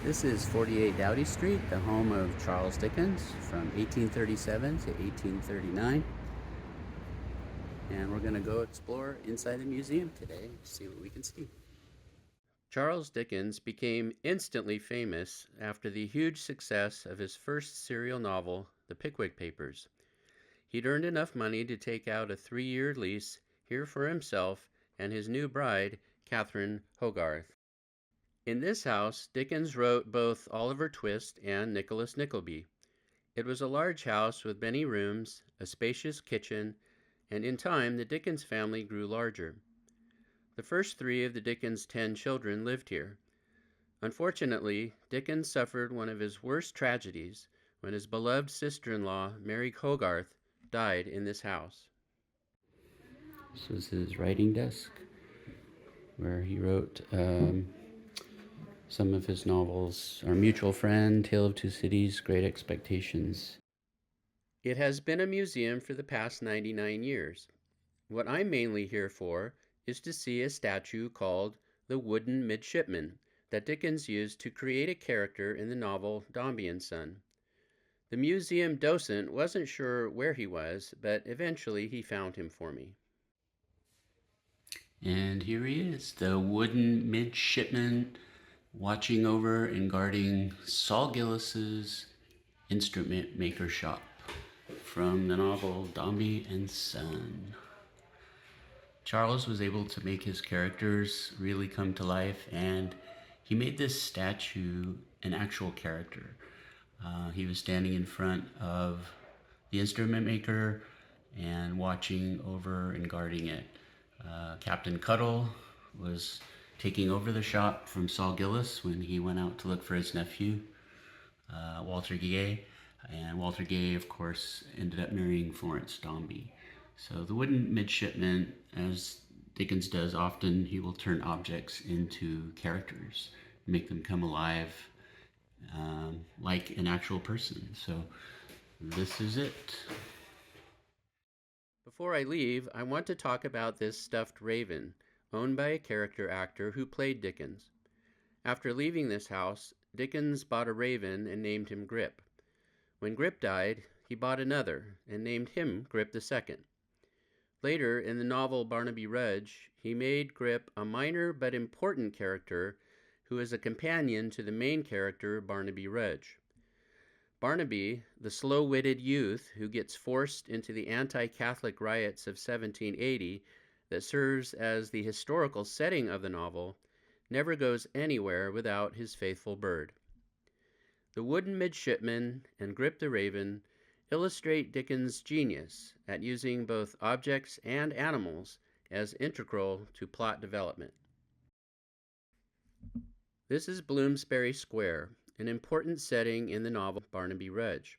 This is 48 Doughty Street, the home of Charles Dickens from 1837 to 1839. And we're going to go explore inside the museum today to see what we can see. Charles Dickens became instantly famous after the huge success of his first serial novel, The Pickwick Papers. He'd earned enough money to take out a 3-year lease here for himself and his new bride, Catherine Hogarth. In this house, Dickens wrote both Oliver Twist and Nicholas Nickleby. It was a large house with many rooms, a spacious kitchen, and in time the Dickens family grew larger. The first 3 of the Dickens 10 children lived here. Unfortunately, Dickens suffered one of his worst tragedies when his beloved sister-in-law, Mary Hogarth, died in this house. This is his writing desk, where he wrote some of his novels: Our Mutual Friend, Tale of Two Cities, Great Expectations. It has been a museum for the past 99 years. What I'm mainly here for is to see a statue called the Wooden Midshipman that Dickens used to create a character in the novel Dombey and Son. The museum docent wasn't sure where he was, but eventually he found him for me. And here he is, the Wooden Midshipman, watching over and guarding Saul Gillis's instrument maker shop from the novel Dombey and Son. Charles was able to make his characters really come to life, and he made this statue an actual character. He was standing in front of the instrument maker and watching over and guarding it. Captain Cuttle was taking over the shop from Saul Gillis when he went out to look for his nephew, Walter Gay. And Walter Gay, of course, ended up marrying Florence Dombey. So the Wooden Midshipman, as Dickens does often, he will turn objects into characters, make them come alive like an actual person. So this is it. Before I leave, I want to talk about this stuffed raven, owned by a character actor who played Dickens. After leaving this house, Dickens bought a raven and named him Grip. When Grip died, he bought another and named him Grip II. Later, in the novel Barnaby Rudge, he made Grip a minor but important character who is a companion to the main character Barnaby Rudge. Barnaby, the slow-witted youth who gets forced into the anti-Catholic riots of 1780 that serves as the historical setting of the novel, never goes anywhere without his faithful bird. The Wooden Midshipman and Grip the Raven illustrate Dickens' genius at using both objects and animals as integral to plot development. This is Bloomsbury Square, an important setting in the novel Barnaby Rudge.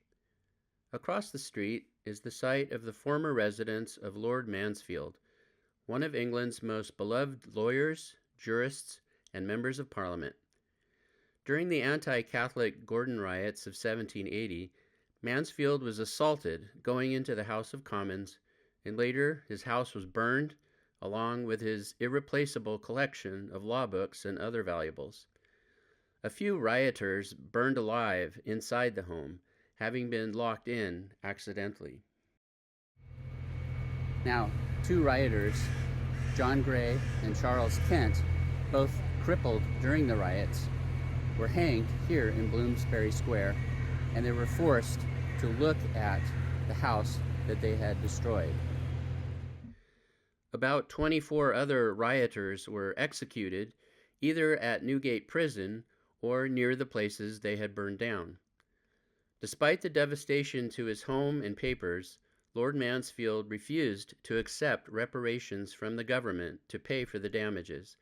Across the street is the site of the former residence of Lord Mansfield, one of England's most beloved lawyers, jurists, and members of Parliament. During the anti-Catholic Gordon riots of 1780, Mansfield was assaulted going into the House of Commons, and later his house was burned, along with his irreplaceable collection of law books and other valuables. A few rioters burned alive inside the home, having been locked in accidentally. Now, 2 rioters, John Gray and Charles Kent, both crippled during the riots, were hanged here in Bloomsbury Square, and they were forced to look at the house that they had destroyed. About 24 other rioters were executed, either at Newgate Prison or near the places they had burned down. Despite the devastation to his home and papers, Lord Mansfield refused to accept reparations from the government to pay for the damages,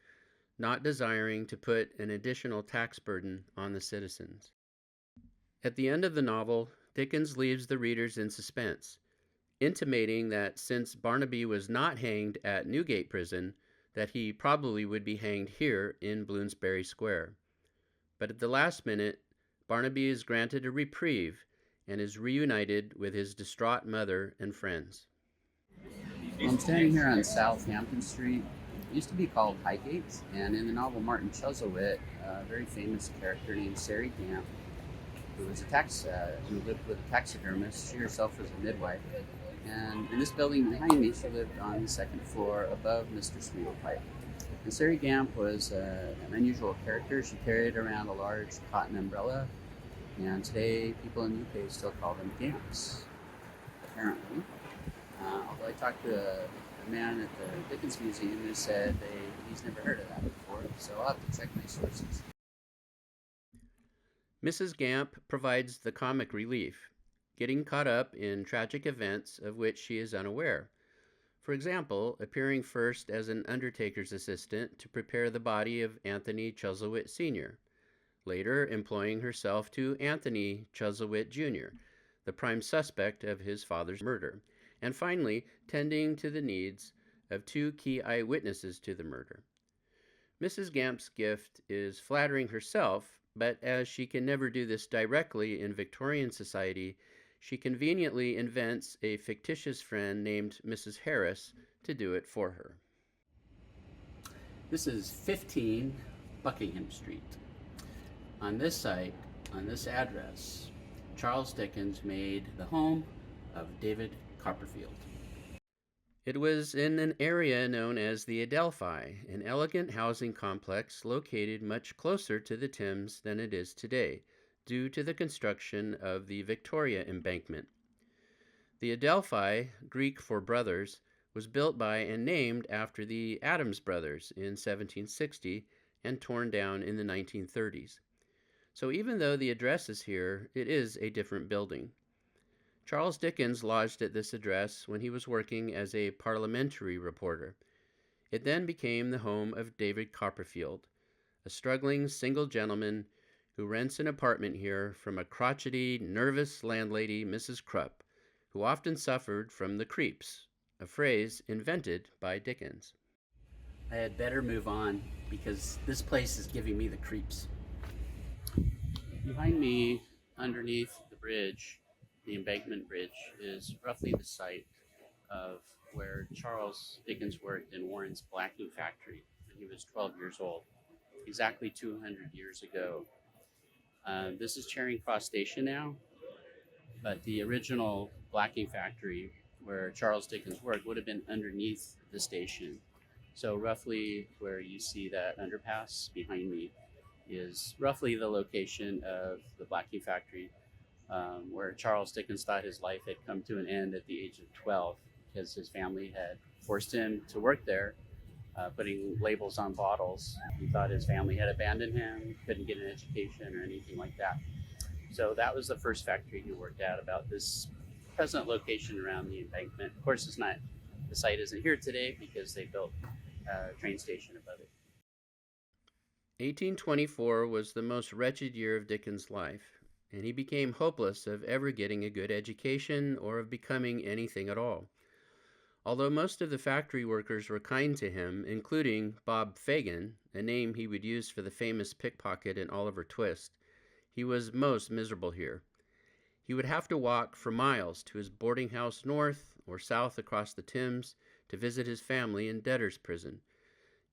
not desiring to put an additional tax burden on the citizens. At the end of the novel, Dickens leaves the readers in suspense, intimating that since Barnaby was not hanged at Newgate Prison, that he probably would be hanged here in Bloomsbury Square. But at the last minute, Barnaby is granted a reprieve and is reunited with his distraught mother and friends. I'm standing here on Southampton Street, It used to be called Highgate, and in the novel Martin Chuzzlewit, a very famous character named Sari Gamp, who was who lived with a taxidermist. She herself was a midwife, and in this building behind me, she lived on the second floor above Mr. Sweetlepipe. And Sari Gamp was an unusual character. She carried around a large cotton umbrella, and today people in the UK still call them Gamps, apparently. Although I talked to a man at the Dickens Museum who said he's never heard of that before, so I'll have to check my sources. Mrs. Gamp provides the comic relief, getting caught up in tragic events of which she is unaware. For example, appearing first as an undertaker's assistant to prepare the body of Anthony Chuzzlewit Sr., later employing herself to Anthony Chuzzlewit Jr., the prime suspect of his father's murder, and finally tending to the needs of two key eyewitnesses to the murder. Mrs. Gamp's gift is flattering herself, but as she can never do this directly in Victorian society, she conveniently invents a fictitious friend named Mrs. Harris to do it for her. This is 15 Buckingham Street. On this site, on this address, Charles Dickens made the home of David Copperfield. It was in an area known as the Adelphi, an elegant housing complex located much closer to the Thames than it is today, due to the construction of the Victoria Embankment. The Adelphi, Greek for brothers, was built by and named after the Adams brothers in 1760 and torn down in the 1930s. So even though the address is here, it is a different building. Charles Dickens lodged at this address when he was working as a parliamentary reporter. It then became the home of David Copperfield, a struggling single gentleman who rents an apartment here from a crotchety, nervous landlady, Mrs. Krupp, who often suffered from the creeps, a phrase invented by Dickens. I had better move on because this place is giving me the creeps. Behind me, underneath the bridge, the embankment bridge, is roughly the site of where Charles Dickens worked in Warren's blacking factory when he was 12 years old, exactly 200 years ago. This is Charing Cross Station now, but the original blacking factory where Charles Dickens worked would have been underneath the station. So roughly where you see that underpass behind me is roughly the location of the blacking factory, where Charles Dickens thought his life had come to an end at the age of 12 because his family had forced him to work there, putting labels on bottles. He thought his family had abandoned him, couldn't get an education or anything like that. So that was the first factory he worked at, about this present location around the embankment. Of course, the site isn't here today because they built a train station above it. 1824 was the most wretched year of Dickens' life, and he became hopeless of ever getting a good education or of becoming anything at all. Although most of the factory workers were kind to him, including Bob Fagin, a name he would use for the famous pickpocket in Oliver Twist, he was most miserable here. He would have to walk for miles to his boarding house north or south across the Thames to visit his family in debtor's prison.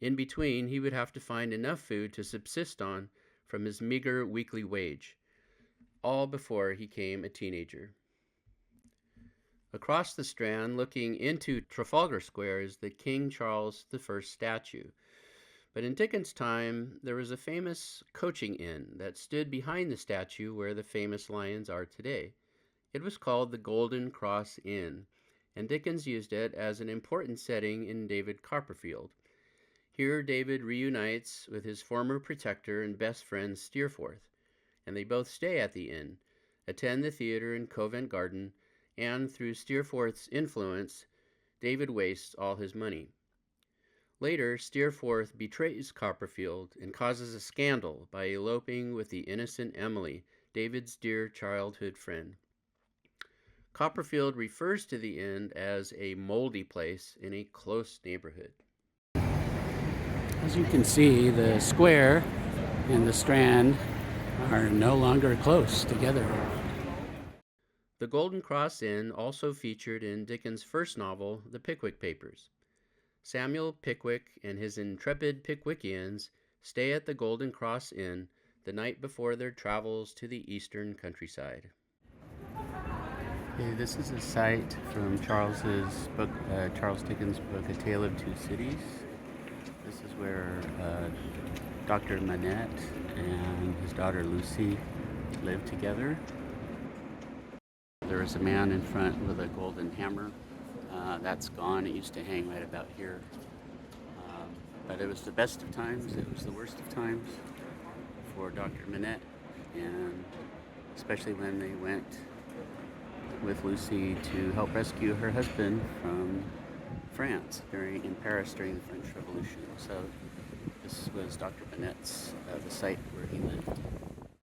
In between, he would have to find enough food to subsist on from his meager weekly wage, all before he became a teenager. Across the Strand, looking into Trafalgar Square, is the King Charles I statue. But in Dickens' time, there was a famous coaching inn that stood behind the statue where the famous lions are today. It was called the Golden Cross Inn, and Dickens used it as an important setting in David Copperfield. Here David reunites with his former protector and best friend Steerforth, and they both stay at the inn, attend the theater in Covent Garden, and through Steerforth's influence, David wastes all his money. Later, Steerforth betrays Copperfield and causes a scandal by eloping with the innocent Emily, David's dear childhood friend. Copperfield refers to the inn as a moldy place in a close neighborhood. As you can see, the square and the Strand are no longer close together. The Golden Cross Inn also featured in Dickens' first novel, The Pickwick Papers. Samuel Pickwick and his intrepid Pickwickians stay at the Golden Cross Inn the night before their travels to the eastern countryside. Okay, this is a site from Charles Dickens' book, A Tale of Two Cities. This is where Dr. Manette and his daughter Lucy lived together. There was a man in front with a golden hammer. That's gone. It used to hang right about here. But it was the best of times. It was the worst of times for Dr. Manette, and especially when they went with Lucy to help rescue her husband from France in Paris during the French Revolution. So this was Dr. Manette's, the site where he lived.